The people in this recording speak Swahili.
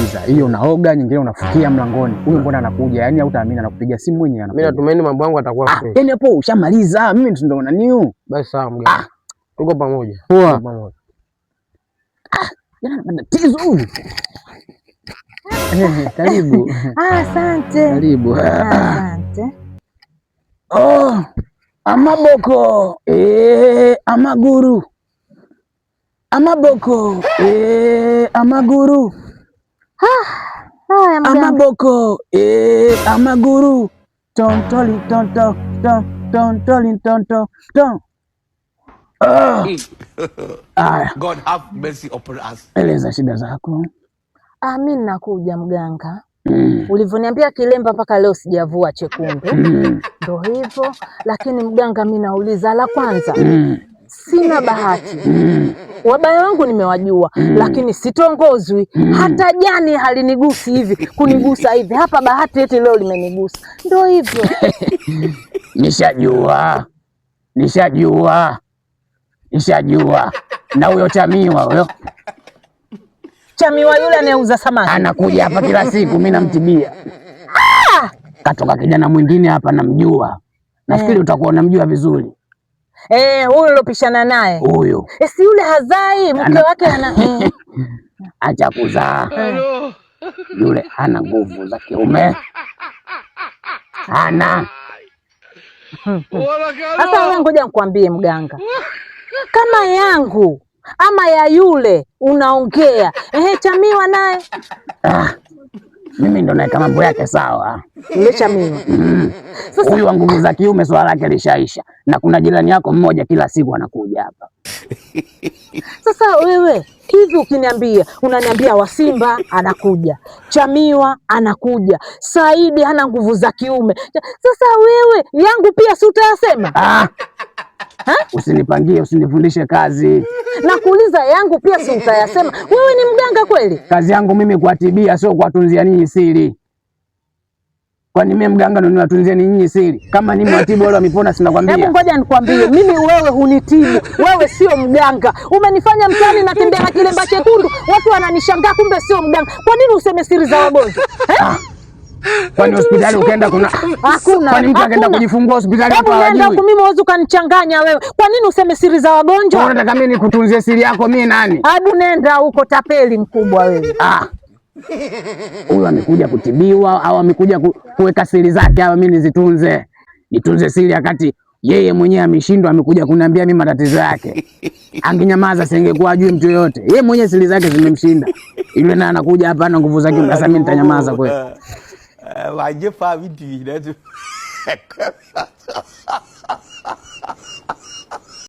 sikiliza. Hiyo unaoga, nyingine unafukia mlangoni. Huyo mbona anakuja? Yaani hautaamini anakupigia simu mwenyewe anakuja. Mimi natumaini mambo yangu atakuwa fresh. Yaani hapo ushamaliza. Mimi ndo naniu. Basi sawa mganga. Tuko pamoja. Poa. Yana matatizo huyu. Karibu. Asante. Karibu. Asante. Amaboko. Amaguru. Amaboko. Amaguru. Haya mganga. Amaboko. Amaguru. Tontoli tonto tontoli tonto ton. God have mercy upon us. Eleza shida zako. Mimi nakuja mganga. Ulivyoniambia kilemba mpaka leo sijavua chekundu. Ndio hivyo, lakini mganga mimi nauliza la kwanza. Sina bahati. Wabaya wangu nimewajua, lakini sitongozwi. Hata jani halinigusi hivi, kunigusa hivi. Hapa bahati eti leo limenigusa. Ndio hivyo. Nishajua. Na huyo Chamiwa huyo. Chamiwa yule anayeuza samaki. Anakuja hapa kila siku, mimi namtibia. Katoka kijana mwingine hapa namjua. Nafikiri utakuwa unamjua vizuri. Huyu ulopishana naye. Huyo. Si yule hazai, mke wake ana acha kuzaa. Yule hana nguvu za kiume. Hana. Sasa wewe ngoja nikwambie mganga. Kama yangu ama ya yule unaongea. Chamiwa naye. Mimi ndo naeka mambo yake sawa. Yule Chamiwa. Sasa huyu wa nguvu za kiume swala lake lishaisha. Na kuna jirani yako mmoja kila siku anakuja hapa. Sasa wewe hivi ukiniambia, unaniambia wa Simba anakuja, Chamiwa anakuja, Saidi hana nguvu za kiume. Sasa wewe yangu pia si utayasema? Usinipangie, usinifundishe kazi. Nakuuliza yangu pia si utayasema? Wewe ni mganga kweli? Kazi yangu mimi kuwatibia, sio kuwatunzia ninyi siri. Kwani mimi mganga ndo niwatunzie ninyi siri? Kama ni mwatibu wale wamepona sinakwambia. Hebu ngoja nikwambie, mimi wewe hunitibu. Wewe sio mganga. Umenifanya mtani na tembea na kilemba chekundu. Watu wananishangaa kumbe sio mganga. Kwa nini useme siri za wagonjwa? Kwani hospitali ukaenda kuna hakuna. Kwani mtu akaenda kujifungua hospitali hapa hajui? Hebu mimi waweza kanichanganya wewe. Kwa nini useme siri za wagonjwa? Unataka mimi nikutunzie siri yako mimi nani? Hebu nenda huko tapeli mkubwa wewe. Huyu amekuja kutibiwa au amekuja kuweka siri zake au mimi nizitunze? Nitunze siri wakati yeye mwenyewe ameshindwa, amekuja kuniambia mimi matatizo yake. Angenyamaza singekuwa ajui mtu yote. Yeye mwenyewe siri zake zimemshinda. Yule naye anakuja hapa na nguvu zake, sasa mimi nitanyamaza kweli? Waje fa vitu